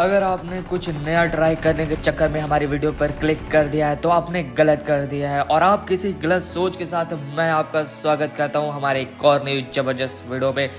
अगर आपने कुछ नया ट्राई करने के चक्कर में हमारी वीडियो पर क्लिक कर दिया है तो आपने गलत कर दिया है और आप किसी गलत सोच के साथ मैं आपका स्वागत करता हूं हमारे एक और नई जबरदस्त वीडियो में,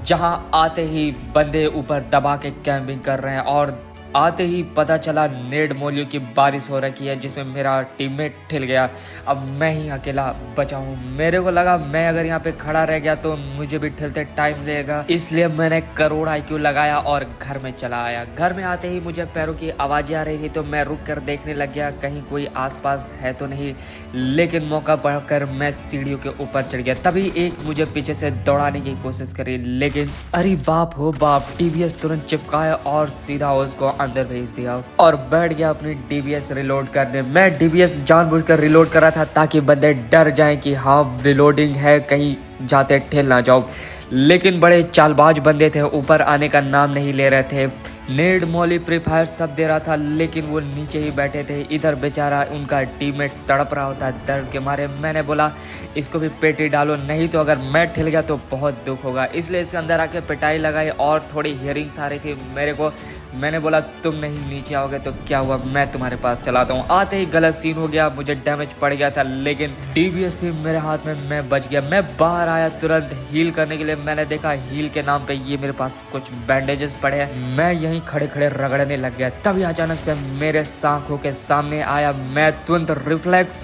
जहां आते ही बंदे ऊपर दबा के कैंपिंग कर रहे हैं और आते ही पता चला नेड मोलियो की बारिश हो रखी है जिसमें मेरा टीममेट ठिल गया। अब मैं ही अकेला बचा हूँ। मेरे को लगा मैं अगर यहाँ पे खड़ा रह गया तो मुझे भी ठिलते टाइम लगेगा, इसलिए मैंने करोड़ IQ लगाया और घर में चला आया। घर में आते ही मुझे पैरों की आवाज़ें आ रही थी तो मैं रुक कर देखने लग गया कहीं कोई आसपास है तो नहीं, लेकिन मौका पड़कर मैं सीढ़ियों के ऊपर चढ़ गया। तभी एक मुझे पीछे से दौड़ाने की कोशिश करी, लेकिन अरे बाप हो बाप, DBS तुरंत चिपकाया और सीधा उसको अंदर भेज दिया और बैठ गया अपनी DBS रिलोड करने। मैं DBS जानबूझकर रिलोड कर रहा था ताकि बंदे डर जाएं कि हाँ रिलोडिंग है, कहीं जाते ठेल ना जाओ, लेकिन बड़े चालबाज बंदे थे, ऊपर आने का नाम नहीं ले रहे थे। नेड मॉली प्री फायर सब दे रहा था लेकिन वो नीचे ही बैठे थे। इधर बेचारा उनका टीममेट तड़प रहा होता दर्द के मारे। मैंने बोला इसको भी पेटी डालो, नहीं तो अगर मैं ठिल गया तो बहुत दुख होगा, इसलिए इसके अंदर आके पिटाई लगाई और थोड़ी हियरिंग्स आ रही थी मेरे को। मैंने बोला तुम नहीं नीचे आओगे तो क्या हुआ, मैं तुम्हारे पास चलाता हूँ। आते ही गलत सीन हो गया, मुझे डैमेज पड़ गया था लेकिन DBS थी मेरे हाथ में, मैं बच गया। मैं बाहर आया तुरंत हील करने के लिए। मैंने देखा हील के नाम पे ये मेरे पास कुछ बैंडेजेस पड़े हैं। मैं यहीं खड़े खड़े रगड़ने लग गया, तभी अचानक से मेरे आंखों के सामने आया। मैं तुरंत रिफ्लेक्स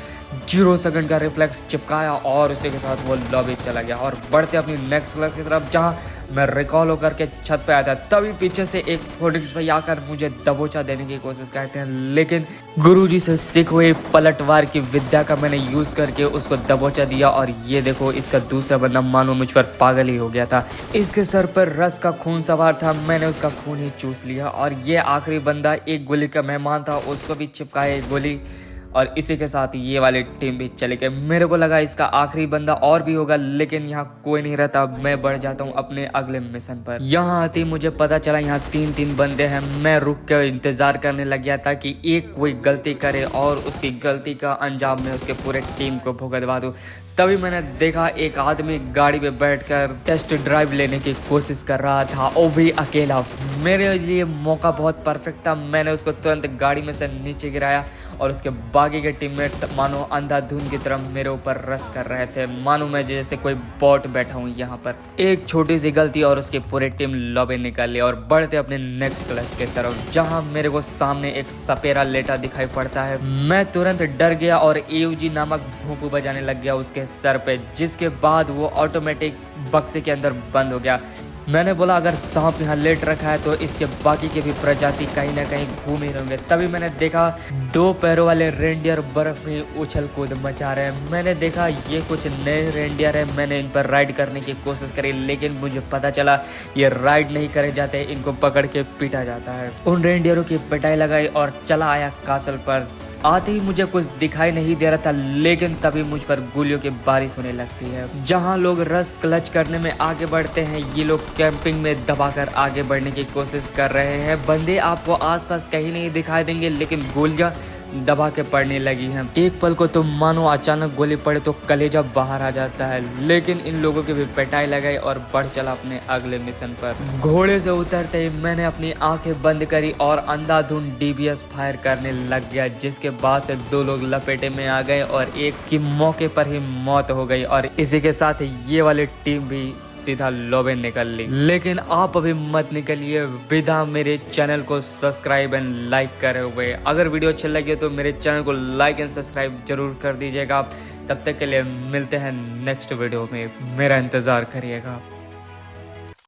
0 सेकंड का रिफ्लेक्स चिपकाया और उसी के साथ वो लॉबी चला गया और बढ़ते अपनी नेक्स्ट क्लास की तरफ, जहां मैं रिकॉल होकर के छत पे आया था। तभी पीछे से एक फोनिक्स भाई आकर मुझे दबोचा देने की कोशिश करते हैं, लेकिन गुरुजी से सीखे हुए पलटवार की विद्या का मैंने यूज करके उसको दबोचा दिया और ये देखो इसका दूसरा बंदा मानो मुझ पर पागल ही हो गया था। इसके सर पर रस का खून सवार था, मैंने उसका खून ही चूस लिया और ये आखिरी बंदा एक गोली का मेहमान था, उसको भी चिपकाया एक गोली और इसी के साथ ये वाली टीम भी चले गए। मेरे को लगा इसका आखिरी बंदा और भी होगा, लेकिन यहाँ कोई नहीं रहता। मैं बढ़ जाता हूँ अपने अगले मिशन पर। यहाँ आते मुझे पता चला यहाँ 3 बंदे हैं। मैं रुक कर इंतजार करने लग गया था कि एक कोई गलती करे और उसकी गलती का अंजाम में उसके पूरे टीम को भुगतवा दूँ। तभी मैंने देखा एक आदमी गाड़ी पे बैठकर टेस्ट ड्राइव लेने की कोशिश कर रहा था, वो भी अकेला। मेरे लिए मौका बहुत परफेक्ट था। मैंने उसको तुरंत गाड़ी में से नीचे गिराया और उसके बाकी के टीममेट्स मानो अंधाधुंध की तरह मेरे ऊपर रश कर रहे थे, मानो मैं जैसे कोई बॉट बैठा हूँ यहाँ पर। एक छोटी सी गलती और उसकी पूरी टीम लॉबी निकल ली और बढ़ते अपने नेक्स्ट क्लच की तरफ, जहाँ मेरे को सामने एक सपेरा लेटा दिखाई पड़ता है। मैं तुरंत डर गया और AUG नामक भूपू बजाने लग गया उसके सर पे, जिसके बाद वो ऑटोमेटिक बक्से के अंदर बंद हो गया। मैंने बोला अगर सांप यहाँ लेट रखा है तो इसके बाकी के भी प्रजाति कहीं ना कहीं घूम ही रहेंगे। तभी मैंने देखा 2 पैरों वाले रेंडियर बर्फ में उछल कूद मचा रहे हैं। मैंने देखा ये कुछ नए रेंडियर है। मैंने इन पर राइड करने की कोशिश करी, लेकिन मुझे पता चला ये राइड नहीं करे जाते, इनको पकड़ के पीटा जाता है। उन रेंडियरों की पिटाई लगाई और चला आया कासल पर। आते ही मुझे कुछ दिखाई नहीं दे रहा था, लेकिन तभी मुझ पर गोलियों की बारिश होने लगती है। जहां लोग रस क्लच करने में आगे बढ़ते हैं, ये लोग कैंपिंग में दबाकर आगे बढ़ने की कोशिश कर रहे हैं। बंदे आपको आसपास कहीं नहीं दिखाई देंगे, लेकिन गोलियां दबा के पड़ने लगी हैं। एक पल को तो मानो अचानक गोली पड़े तो कलेजा बाहर आ जाता है, लेकिन इन लोगों की भी पिटाई लगाई और बढ़ चला अपने अगले मिशन पर। घोड़े से उतरते ही मैंने अपनी आंखें बंद करी और अंधाधुंध DBS फायर करने लग गया, जिसके बाद से 2 लोग लपेटे में आ गए और एक की मौके पर ही मौत हो गई और इसी के साथ ये वाली टीम भी सीधा लॉबी निकल ली। लेकिन आप अभी मत निकलिए, विदा मेरे चैनल को सब्सक्राइब एंड लाइक करे हुए। अगर वीडियो अच्छी लगी तो मेरे चैनल को लाइक एंड सब्सक्राइब जरूर कर दीजिएगा। तब तक के लिए मिलते हैं नेक्स्ट वीडियो में, मेरा इंतजार करिएगा।